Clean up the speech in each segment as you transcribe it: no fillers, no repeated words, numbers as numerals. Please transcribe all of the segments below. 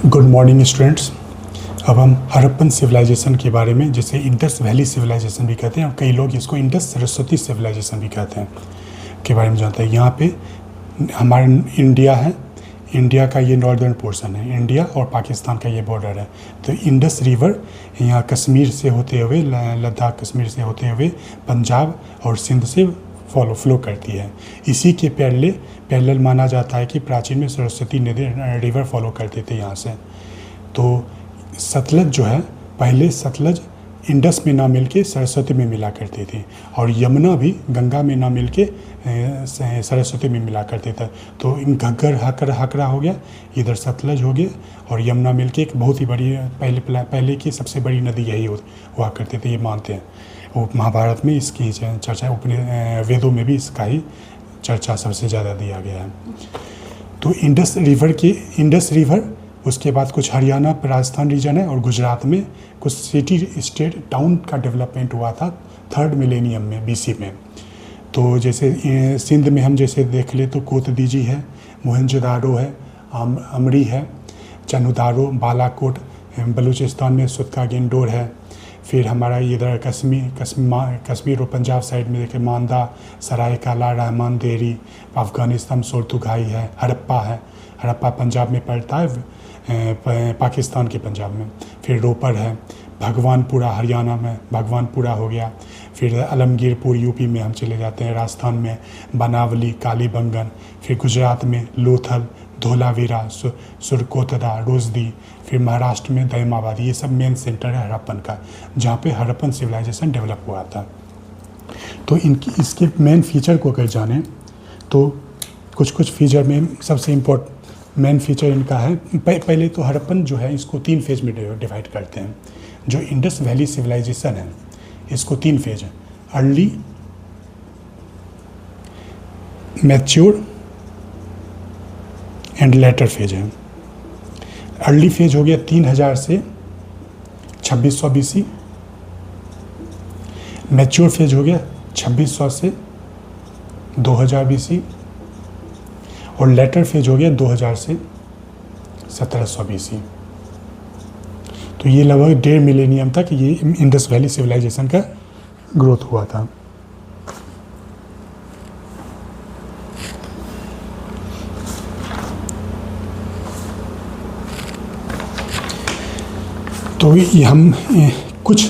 Good morning students. अब हम Harappan civilisation के बारे में, जिसे इंडस वैली सिविलाइजेशन भी कहते हैं और कई लोग इसको इंडस सरस्वती सिविलाइजेशन भी कहते हैं, के बारे में जानते हैं। यहाँ पे हमारा इंडिया है, इंडिया का ये नॉर्दर्न पोर्शन है, इंडिया और पाकिस्तान का ये बॉर्डर है। तो इंडस रिवर यहाँ कश्मीर से होते हुए, लद्दाख कश्मीर से होते हुए पंजाब और सिंध से फ्लो करती है। इसी के पैरेलल माना जाता है कि प्राचीन में सरस्वती नदी रिवर फॉलो करते थे यहाँ से। तो सतलज जो है, पहले सतलज इंडस में ना मिलके सरस्वती में मिला करती थी, और यमुना भी गंगा में ना मिलके सरस्वती में मिला करते थे। तो इन घग्गर हकरा हो गया, इधर सतलज हो गया, और यमुना मिलके एक बहुत ही बड़ी पहले की सबसे बड़ी नदी यही हुआ करती थी, ये मानते हैं। वो महाभारत में इसकी चर्चा, अपने वेदों में भी इसका ही चर्चा सबसे ज़्यादा दिया गया है। तो इंडस रिवर उसके बाद कुछ हरियाणा राजस्थान रीजन है, और गुजरात में कुछ सिटी स्टेट टाउन का डेवलपमेंट हुआ था 3rd मिलेनियम में BC में। तो जैसे सिंध में हम जैसे देख ले तो कोतदीजी है, मोहनजोदारो है, अमरी है, चनुदारो, बालाकोट, बलूचिस्तान में सुतका गेंडोर है। फिर हमारा इधर कश्मीर और पंजाब साइड में देखें मांदा, सरायकाला, रहमान देरी, अफ़गानिस्तान सोरतुगाई है, हड़प्पा पंजाब में पड़ता है, पाकिस्तान के पंजाब में। फिर रोपर है, भगवानपुरा हरियाणा में, भगवानपुरा हो गया। फिर अलमगीरपुर यूपी में हम चले जाते हैं, राजस्थान में बनावली, कालीबंगन। फिर गुजरात में लोथल, धोलावीरा, सुरकोतदा, रोजदी। फिर महाराष्ट्र में दयमाबाद। ये सब मेन सेंटर है हड़प्पन का, जहाँ पे हड़प्पन सिविलाइजेशन डेवलप हुआ था। तो इसके मेन फीचर को अगर जाने तो कुछ फीचर में सबसे मेन फीचर इनका है, पहले तो हड़प्पन जो है इसको 3 फेज में डिवाइड करते हैं। जो इंडस वैली सिविलाइजेशन है इसको 3 फेज है, early, mature and later phase है। अर्ली फेज हो गया 3000 से 2600 BC, मैच्योर फेज हो गया 2600 से 2000 BC, और लेटर फेज हो गया 2000 से 1700 BC। तो ये लगभग 1.5 मिलेनियम तक ये इंडस वैली सिविलाइजेशन का ग्रोथ हुआ था। तो ये हम कुछ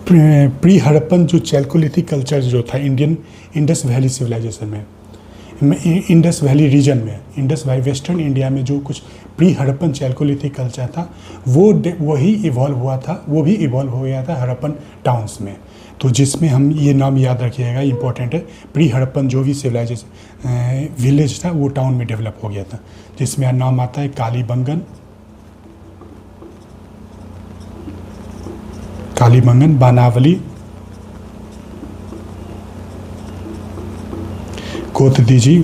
प्री हड़प्पन जो चैल्कोलिथिक कल्चर जो था इंडस वैली सिविलाइजेशन में, इंडस वैली रीजन में, इंडस वैली वेस्टर्न इंडिया में जो कुछ प्री हड़प्पन चैल्कोलिथिक कल्चर था वही इवॉल्व हुआ था, वो भी इवॉल्व हो गया था हड़प्पन टाउन्स में। तो जिसमें हम ये नाम याद रखिएगा, इंपॉर्टेंट है, प्री हड़प्पन जो भी सिविलाइजेशन विलेज था वो टाउन में डेवलप हो गया था, जिसमें नाम आता है कालीबंगन, बानावली, कोतदीजी,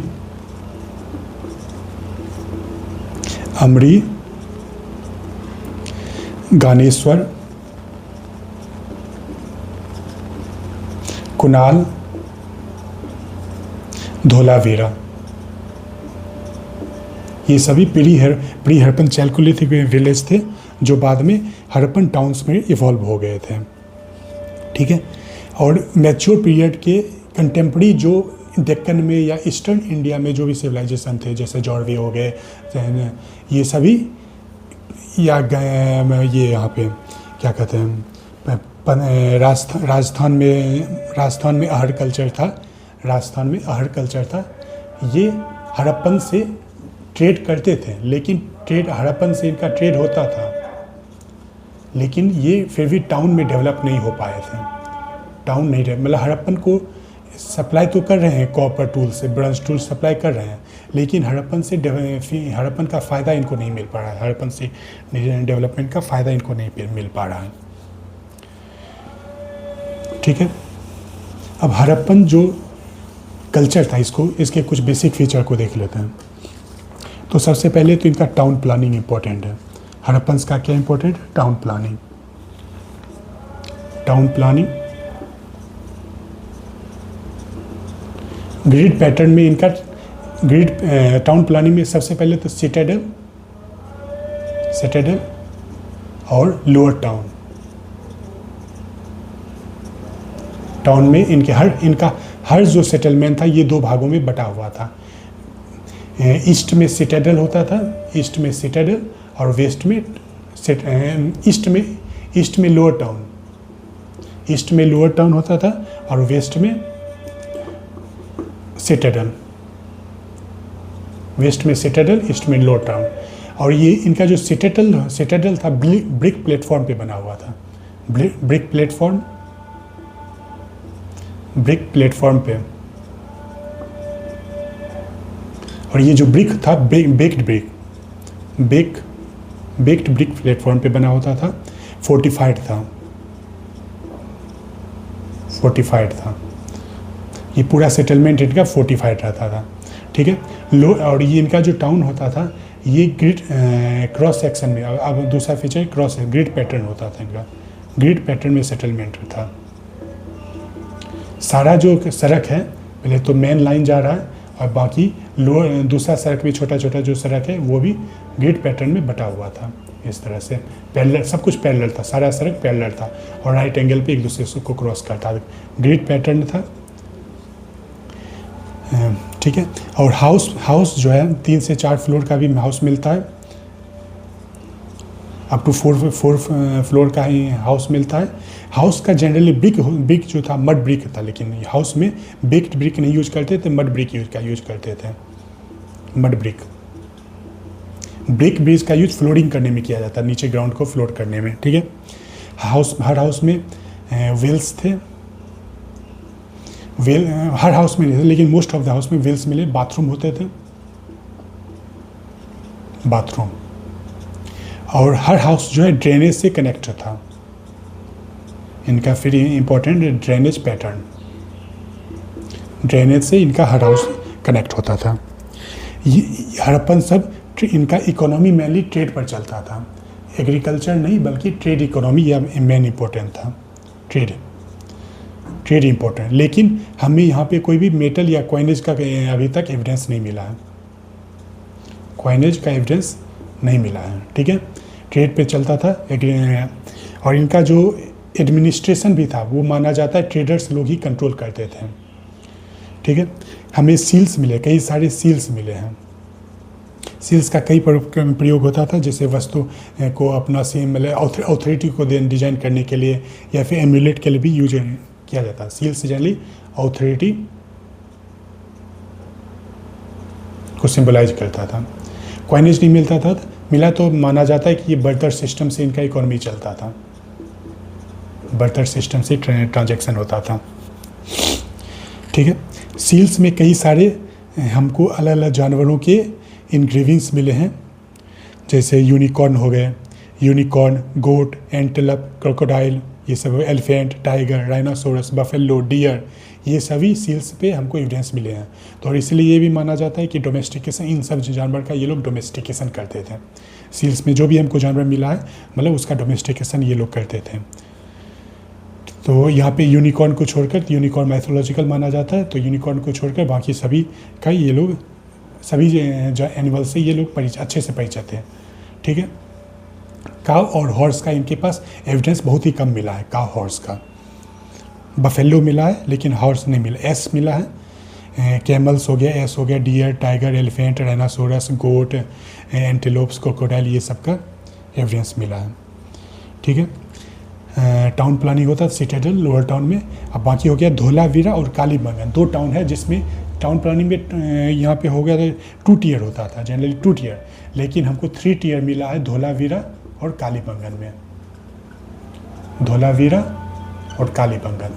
अमरी, गानेश्वर, कुनाल, धोलावीरा। ये सभी प्री हड़प्पन चैल्कोलिथिक विलेज थे जो बाद में हड़प्पन टाउन्स में इवॉल्व हो गए थे। ठीक है। और मैच्योर पीरियड के कंटेम्प्रेरी जो डेक्कन में या ईस्टर्न इंडिया में जो भी सिविलाइजेशन थे, जैसे जॉर्वे हो गए, ये सभी, या ये यहाँ पे क्या कहते हैं, राजस्थान में अहर कल्चर था। ये हड़प्पन से ट्रेड करते थे, लेकिन हड़प्पन से इनका ट्रेड होता था, लेकिन ये फिर भी टाउन में डेवलप नहीं हो पाए थे। मतलब हड़प्पन को सप्लाई तो कर रहे हैं, कॉपर टूल से, ब्रॉन्ज टूल सप्लाई कर रहे हैं, लेकिन हड़प्पन का फ़ायदा इनको नहीं मिल पा रहा है, हड़प्पन से डेवलपमेंट का फ़ायदा इनको नहीं मिल पा रहा है। ठीक है। अब हड़प्पन जो कल्चर था, इसके कुछ बेसिक फीचर को देख लेते हैं। तो सबसे पहले तो इनका टाउन प्लानिंग इंपॉर्टेंट है। हड़प्पन्स का क्या इंपॉर्टेंट है? Town planning. ग्रिड पैटर्न में इनका टाउन प्लानिंग में सबसे पहले तो सिटाडेल, सिटाडेल और लोअर टाउन। टाउन में इनका हर जो सेटलमेंट था ये 2 भागों में बटा हुआ था। ईस्ट में सिटाडेल होता था, ईस्ट में सिटाडेल, और वेस्ट में ईस्ट में लोअर टाउन, ईस्ट में लोअर टाउन होता था और वेस्ट में सिटाडेल, वेस्ट में सिटाडेल, ईस्ट में लोअर टाउन। और ये इनका जो सिटाडेल था ब्रिक प्लेटफॉर्म पे बना हुआ था, ब्रिक प्लेटफॉर्म पे। और ये जो ब्रिक था बेक्ड ब्रिक प्लेटफॉर्म पे बना होता था, फोर्टिफाइड था। ये पूरा सेटलमेंट इनका फोर्टिफाइड रहता था, ठीक है। और ये इनका जो टाउन होता था ये ग्रिड क्रॉस सेक्शन में, अब दूसरा फीचर क्रॉस ग्रिड पैटर्न होता था इनका, ग्रिड पैटर्न में सेटलमेंट था। सारा जो सड़क है पहले तो मेन लाइन जा रहा है और बाकी दूसरा सड़क भी छोटा छोटा जो सड़क है वो भी ग्रिड पैटर्न में बटा हुआ था। इस तरह से पैरेलल, सब कुछ पैरेलल था, सारा सड़क पैरेलल था और राइट एंगल पे एक दूसरे को क्रॉस करता था, ग्रिड पैटर्न था, ठीक है। और हाउस जो है 3 से 4 फ्लोर का भी हाउस मिलता है, अप टू 4 फ्लोर का ही हाउस मिलता है। हाउस का जनरली ब्रिक जो था मड ब्रिक था, लेकिन हाउस में बेक्ड ब्रिक नहीं यूज करते थे, मड ब्रिक यूज करते थे। मड ब्रिक ब्रिक का यूज फ्लोरिंग करने में किया जाता है, नीचे ग्राउंड को फ्लोर करने में, ठीक है। हर हाउस में वेल्स थे, हर हाउस में नहीं थे लेकिन मोस्ट ऑफ द हाउस में वेल्स मिले। बाथरूम होते थे, बाथरूम। और हर हाउस जो है ड्रेनेज से कनेक्ट था। इनका फिर इम्पोर्टेंट ड्रेनेज पैटर्न, ड्रेनेज से इनका हर हाउस कनेक्ट होता था। ये हड़प्पन सब इनका इकोनॉमी मेनली ट्रेड पर चलता था, एग्रीकल्चर नहीं बल्कि ट्रेड इकोनॉमी या मेन इम्पोर्टेंट था, ट्रेड इम्पोर्टेंट। लेकिन हमें यहाँ पे कोई भी मेटल या कॉइनेज का अभी तक एविडेंस नहीं मिला है, कॉइनेज का एविडेंस नहीं मिला है, ठीक है। ट्रेड पे चलता था। और इनका जो एडमिनिस्ट्रेशन भी था वो माना जाता है ट्रेडर्स लोग ही कंट्रोल करते थे, ठीक है। हमें सील्स मिले, कई सारे सील्स मिले हैं। सील्स का कई प्रयोग होता था, जैसे वस्तु को अपना मतलब ऑथोरिटी को डिजाइन करने के लिए या फिर एम्यूलेट के लिए भी यूज किया जाता है। सील्स जनरली ऑथोरिटी को सिंबलाइज करता था। कॉइनेज नहीं मिलता था, मिला तो माना जाता है कि ये बर्टर सिस्टम से इनका इकोनॉमी चलता था, बर्टर सिस्टम से ट्रांजैक्शन होता था, ठीक है। सील्स में कई सारे हमको अलग अलग जानवरों के इनग्रेविंग्स मिले हैं, जैसे यूनिकॉर्न हो गए, यूनिकॉर्न, गोट, एंटेलप, क्रोकोडाइल, ये सब, elephant, tiger, rhinoceros, buffalo, deer, ये सभी सील्स पे हमको एविडेंस मिले हैं। तो और इसलिए ये भी माना जाता है कि डोमेस्टिकेशन, इन सब जानवर का ये लोग डोमेस्टिकेशन करते थे। सील्स में जो भी हमको जानवर मिला है मतलब उसका डोमेस्टिकेशन ये लोग करते थे। तो यहाँ पे यूनिकॉर्न को छोड़कर, यूनिकॉर्न मैथोलॉजिकल माना जाता है, तो यूनिकॉर्न को छोड़कर बाकी सभी का ये लोग, सभी जो एनिमल से ये लोग अच्छे से परिचित थे, ठीक है। काव और हॉर्स का इनके पास एविडेंस बहुत ही कम मिला है, काव हॉर्स का। बफेलो मिला है लेकिन हॉर्स नहीं मिला। एस मिला है, कैमल्स हो गया, एस हो गया, डियर, टाइगर, एलिफेंट, राइनासोरस, गोट, एंटीलोप्स, क्रोकोडाइल, ये सब का एविडेंस मिला है, ठीक है। टाउन प्लानिंग होता है सिटाडेल लोअर टाउन में। अब बाकी हो गया धोलावीरा और कालीबंगन, 2 टाउन है जिसमें टाउन प्लानिंग में यहाँ पे हो गया था 2 टियर होता था, जनरली 2 टियर, लेकिन हमको 3 टियर मिला है धोलावीरा और कालीबंगन में, धोलावीरा और कालीबंगन,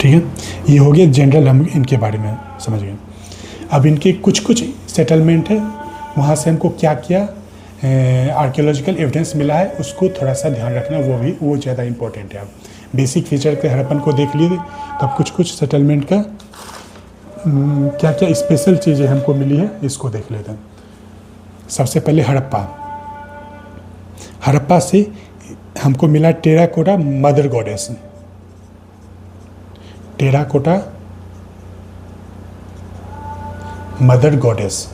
ठीक है। ये हो गया जनरल, हम इनके बारे में समझ गए। अब इनके कुछ सेटलमेंट है, वहाँ से हमको क्या क्या आर्कियोलॉजिकल एविडेंस मिला है उसको थोड़ा सा ध्यान रखना, वो ज़्यादा इंपॉर्टेंट है। अब बेसिक फीचर के हड़प्पन को देख लिए, तब कुछ सेटलमेंट का क्या क्या स्पेशल चीज़ें हमको मिली है इसको देख लेते हैं। सबसे पहले हड़प्पा से हमको मिला terracotta mother goddess, terracotta mother goddess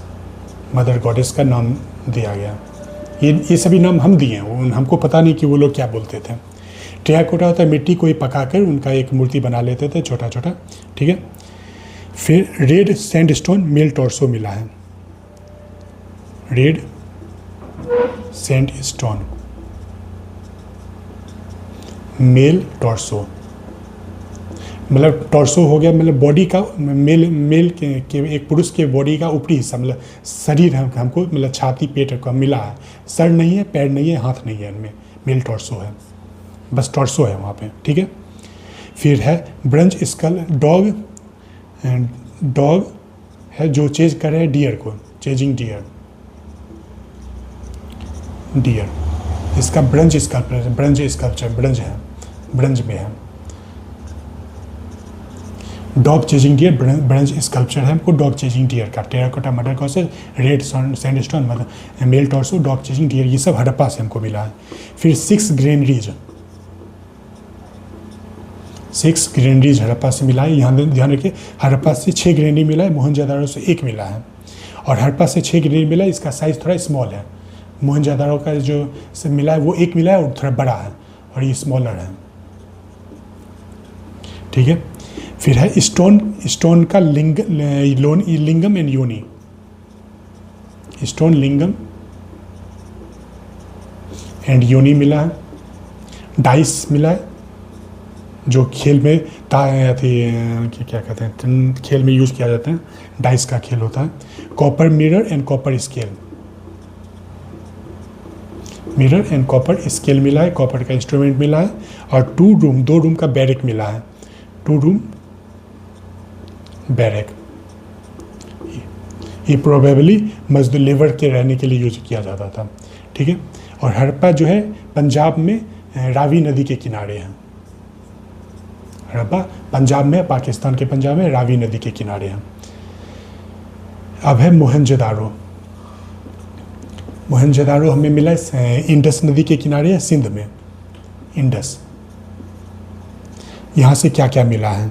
का नाम दिया गया। ये सभी नाम हम दिए हैं, हमको पता नहीं कि वो लोग क्या बोलते थे। टेराकोटा होता है मिट्टी को ही पकाकर उनका एक मूर्ति बना लेते थे छोटा छोटा, ठीक है। फिर रेड सैंडस्टोन मेल टॉर्सो मिला है, रेड सैंडस्टोन मेल टॉर्सो, मतलब टॉर्सो हो गया मतलब बॉडी का, मेल के एक पुरुष के बॉडी का ऊपरी हिस्सा, मतलब शरीर हमको मतलब छाती पेट का मिला है, सर नहीं है, पैर नहीं है, हाथ नहीं है, इनमें मेल टॉर्सो है, बस टॉर्सो है वहाँ पे, ठीक है। फिर है ब्रंच स्कल, डॉग है जो चेज कर रहे हैं डियर को, चेजिंग डियर, इसका ब्रंच स्कल्पचर ब्रंज में है, dog chasing deer bronze sculpture है हमको डॉग चेजिंग डियर का। Terracotta mother goddesses, red sandstone मतलब male torso, dog chasing deer, ये सब हड़प्पा से हमको मिला है। फिर 6 ग्रेनरीज हड़प्पा से मिला है। यहाँ ध्यान रखिए, हड़प्पा से 6 ग्रेनरी मिला है, मोहनजोदाड़ो से 1 मिला है, और हड़प्पा से 6 ग्रेनरी मिला है, इसका साइज़ थोड़ा स्मॉल है। मोहनजोदाड़ो का जो से मिला है वो 1 मिला है और थोड़ा बड़ा है, और ये स्मॉलर है, ठीक है। फिर है स्टोन का लिंगम एंड योनी, स्टोन लिंगम एंड योनी मिला है। डाइस मिला है जो खेल में क्या कहते हैं, खेल में यूज़ किया जाता है, डाइस का खेल होता है। Copper mirror and copper scale मिला है, कॉपर का इंस्ट्रूमेंट मिला है। और 2 रूम का बैरक मिला है, 2 रूम बैरक, ये प्रोबेबली मजदूर लेबर के रहने के लिए यूज किया जाता था, ठीक है। और हड़प्पा जो है पंजाब में रावी नदी के किनारे है, हड़प्पा पंजाब में, पाकिस्तान के पंजाब में रावी नदी के किनारे है। अब है मोहनजोदाड़ो हमें मिला इंडस नदी के किनारे है, सिंध में इंडस। यहाँ से क्या क्या मिला है,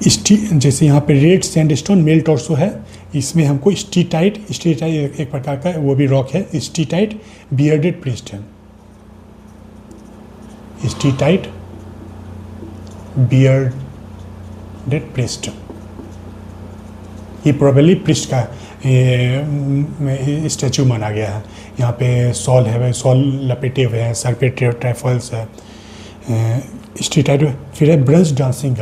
जैसे यहाँ पे रेड सैंडस्टोन मेल टॉर्सो है, इसमें हमको स्टीटाइट एक प्रकार का वो भी रॉक है, स्टीटाइट बियर्डेड प्रिस्ट है, स्टीटाइट बियर्डेड प्रिस्ट, ये प्रोबेबली प्रिस्ट का स्टैचू माना गया है। यहाँ पे सॉल है, सॉल लपेटे हुए हैं, सर पे ट्राइफल्स है, स्टीटाइट। फिर है ब्रंच डांसिंग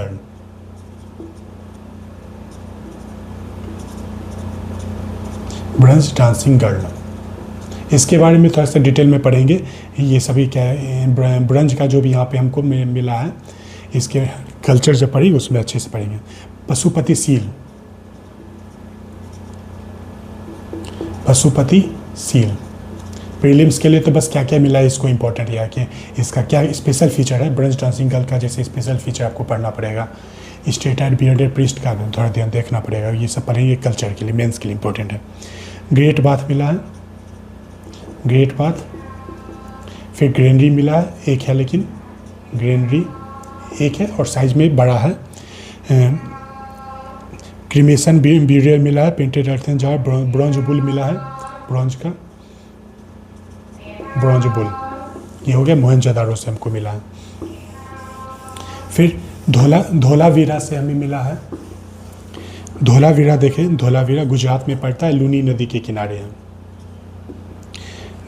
गर्ल, इसके बारे में थोड़ा सा डिटेल में पढ़ेंगे, ये सभी क्या है, ब्रंज का जो भी यहाँ पे हमको मिला है, इसके कल्चर जब पढ़ेंगे उसमें अच्छे से पढ़ेंगे। पशुपति सील प्रीलिम्स के लिए तो बस क्या क्या मिला है इसको इम्पोर्टेंट है कि इसका क्या स्पेशल फीचर है, ब्रंच डांसिंग गर्ल का जैसे स्पेशल फीचर आपको पढ़ना पड़ेगा, स्टेटाइट बियर्डेड प्रिस्ट का थोड़ा ध्यान देखना पड़ेगा, ये सब पढ़ेंगे कल्चर के लिए, मेंस के लिए इम्पोर्टेंट है। ग्रेट बाथ मिला है, फिर ग्रेनरी मिला है, 1 है, लेकिन ग्रेनरी 1 है और साइज में बड़ा है। क्रीमेशन ब्यूरियल मिला है, painted earthen jar, bronze bull मिला है, ब्रॉन्ज बुल, ये हो गया मोहनजोदाड़ो से हमको मिला है। फिर धोलावीरा से हमें मिला है, धोलावीरा देखें, धोलावीरा गुजरात में पड़ता है, लूनी नदी के किनारे है।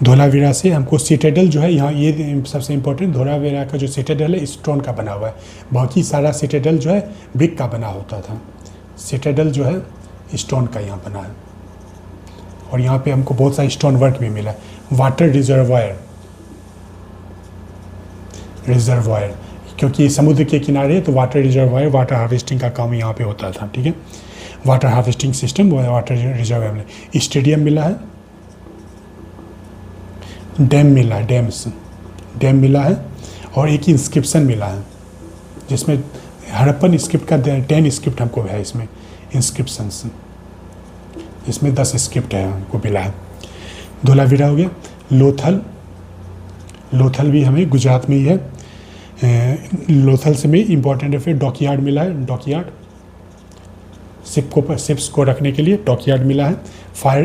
धोलावीरा से हमको सिटाडेल जो है यहाँ, ये सबसे इम्पोर्टेंट, धोलावीरा का जो सिटाडेल है स्टोन का बना हुआ है, बाकी सारा सिटाडेल जो है ब्रिक का बना होता था, सिटाडेल जो है स्टोन का यहाँ बना है। और यहाँ पे हमको बहुत सारा स्टोन वर्क भी मिला है। वाटर रिजर्वायर क्योंकि समुद्र के किनारे है तो वाटर रिजर्वायर, वाटर हार्वेस्टिंग का काम यहाँ पे होता था, ठीक है। Water harvesting system, water reservoir. Stadium मिला है, डैम मिला है, और एक इंस्क्रिप्शन मिला है जिसमें हड़प्पन स्क्रिप्ट का 10 स्क्रिप्ट हमको है, इसमें इंस्क्रिप्शंस, इसमें 10 स्क्रिप्ट है हमको मिला है। धोलावीरा हो गया। लोथल भी हमें गुजरात में ही है, लोथल से में इम्पोर्टेंट है। फिर डॉकयार्ड मिला है, डॉकयार्ड शिप्स को रखने के लिए डॉकयार्ड मिला है। फायर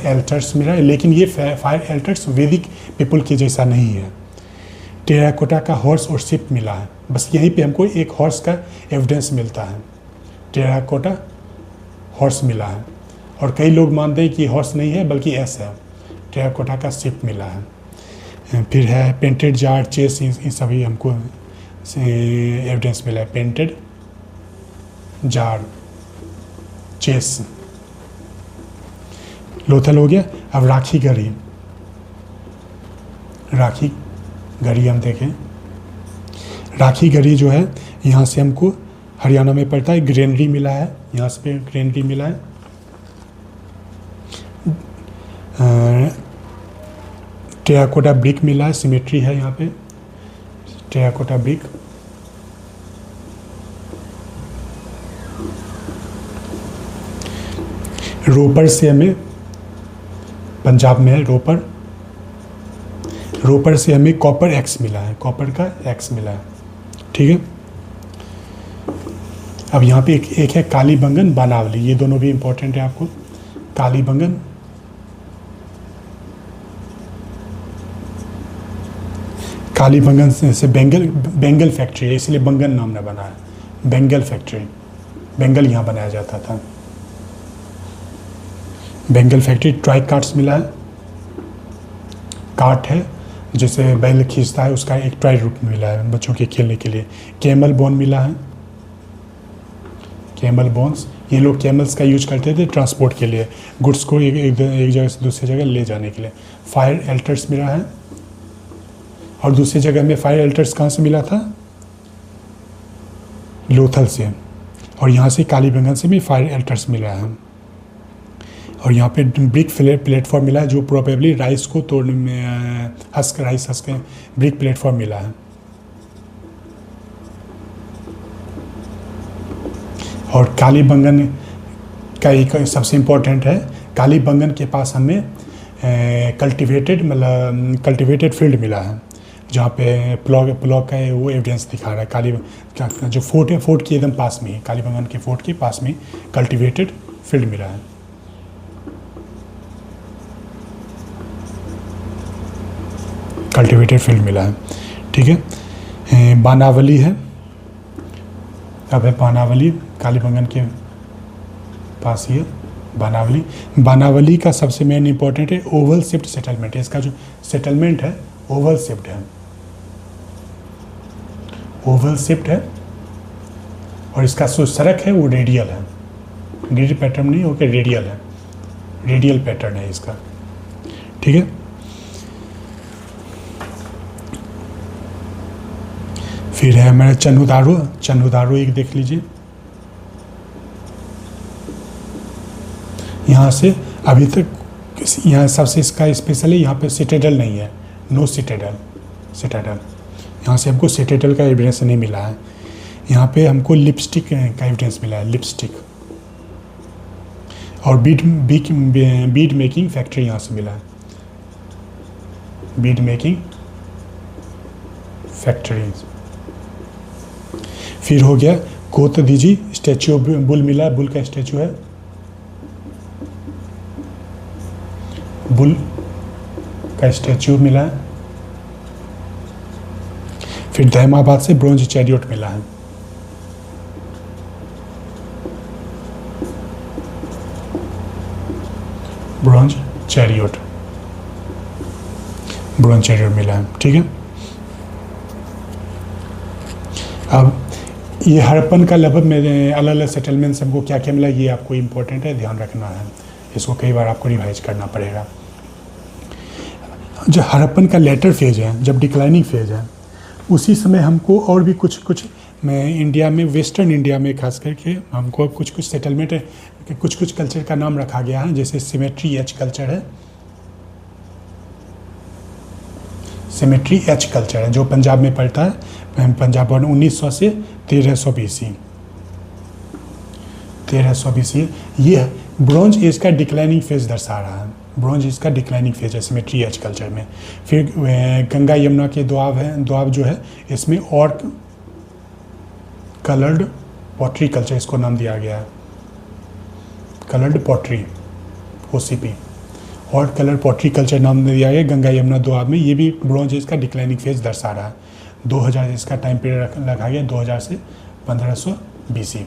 एल्टर्स मिला है, लेकिन ये फायर एल्टर्स वैदिक पीपल के जैसा नहीं है। टेराकोटा का हॉर्स और शिप मिला है, बस यहीं पे हमको एक हॉर्स का एविडेंस मिलता है। टेराकोटा हॉर्स मिला है, और कई लोग मानते हैं कि हॉर्स नहीं है बल्कि एस है। टेराकोटा का शिप मिला है। फिर है पेंटेड जार, चेस, इन सभी हमको एविडेंस मिला है। पेंटेड जार, चेस, लोथल हो गया। अब राखी गढ़ी हम देखें। राखी गढ़ी जो है यहाँ से हमको हरियाणा में पड़ता है। ग्रेनरी मिला है, यहाँ से ग्रेनरी मिला है। टेराकोटा ब्रिक मिला है, सिमेट्री है यहाँ पे टेराकोटा ब्रिक। रोपर से हमें, पंजाब में है रोपर से हमें कॉपर एक्स मिला है, कॉपर का एक्स मिला है। ठीक है। अब यहाँ पे एक है कालीबंगन, बानावली, ये दोनों भी इंपॉर्टेंट है आपको। कालीबंगन से बेंगल फैक्ट्री है, इसलिए बंगन नाम ने बना है। बेंगल फैक्ट्री, बेंगल यहाँ बनाया जाता था। बेंगल फैक्ट्री। ट्राई कार्ट्स मिला है, कार्ट है जैसे बैल खींचता है, उसका एक ट्राई रूप मिला है बच्चों के खेलने के लिए। कैमल बोन मिला है, कैमल बोन्स, ये लोग कैमल्स का यूज करते थे ट्रांसपोर्ट के लिए, गुड्स को एक जगह से दूसरी जगह ले जाने के लिए। फायर एल्टर्स मिला है, और दूसरी जगह में फायर एल्टर्स कहाँ से मिला था? लोथल से, और यहाँ से कालीबंगन से भी फायर एल्टर्स मिला है। और यहाँ पे ब्रिक प्लेटफॉर्म मिला है, जो प्रोबेबली राइस को तोड़ने में राइस हस्क ब्रिक प्लेटफॉर्म मिला है। और कालीबंगन का एक सबसे इम्पोर्टेंट है, कालीबंगन के पास हमें कल्टिवेटेड फील्ड मिला है, जहाँ पे प्लॉग का वो एविडेंस दिखा रहा है। जो फोर्ट है, फोर्ट के एकदम पास में ही, कालीबंगन के फोर्ट के पास में कल्टिवेटेड फील्ड मिला है। कल्टिवेटेड फील्ड मिला है। ठीक है। बानावली है, अब है बानावली, कालीबंगन के पास ही है बानावली का सबसे मेन इंपॉर्टेंट है ओवल शिफ्ट सेटलमेंट है। इसका जो सेटलमेंट है ओवल शिफ्ट है, ओवल शिफ्ट है, और इसका जो सड़क है वो रेडियल है, ग्रिड पैटर्न नहीं होकर रेडियल है, रेडियल पैटर्न है इसका। ठीक है। फिर है हमारा चन्हुदारो एक देख लीजिए। यहाँ से अभी तक यहाँ सबसे इसका स्पेशल है, यहाँ पे सिटाडेल नहीं है, नो सिटाडेल। यहाँ से हमको सिटाडेल का एविडेंस नहीं मिला है। यहाँ पे हमको लिपस्टिक का एविडेंस मिला है, लिपस्टिक, और बीड मेकिंग फैक्ट्री यहाँ से मिला है, बीड मेकिंग फैक्ट्री। फिर हो गया कोतदीजी स्टैचू ऑफ बुल मिला, बुल का स्टैचू है, बुल का स्टैचू मिला है। फिर दहमाबाद से ब्रोंज चैरियट मिला है, ब्रोंज चैरियट मिला है। ठीक है। अब ये हड़प्पन का लगभग मेरे अलग अलग सेटलमेंट से हमको क्या क्या मिला, ये आपको इम्पोर्टेंट है, ध्यान रखना है, इसको कई बार आपको रिवाइज करना पड़ेगा। जो हड़प्पन का लेटर फेज है, जब डिक्लाइनिंग फेज है, उसी समय हमको और भी कुछ में इंडिया में, वेस्टर्न इंडिया में खास करके हमको कुछ सेटलमेंट है, कुछ कल्चर का नाम रखा गया है, जैसे सिमेट्री एच कल्चर है, सिमेट्री एच कल्चर है, जो पंजाब में पड़ता है। पंजाब 1900 से 1300 BC। ये ब्रोंज एज का डिक्लाइनिंग फेज दर्शा रहा है, ब्रोंज एज का डिक्लाइनिंग फेज है सिमेट्री एज कल्चर में। फिर गंगा यमुना के द्वाब जो है, इसमें और कलर्ड पॉटरी कल्चर इसको नाम दिया गया है, कलर्ड पॉटरी, OCP। और कलर पॉटरी कल्चर नाम दिया गया गंगा यमुना दोआब में। ये भी ब्रॉन्ज एज का डिक्लाइनिंग फेज दर्शा रहा है। 2000 इसका टाइम पीरियड रखा गया, 2000 से 1500 BC।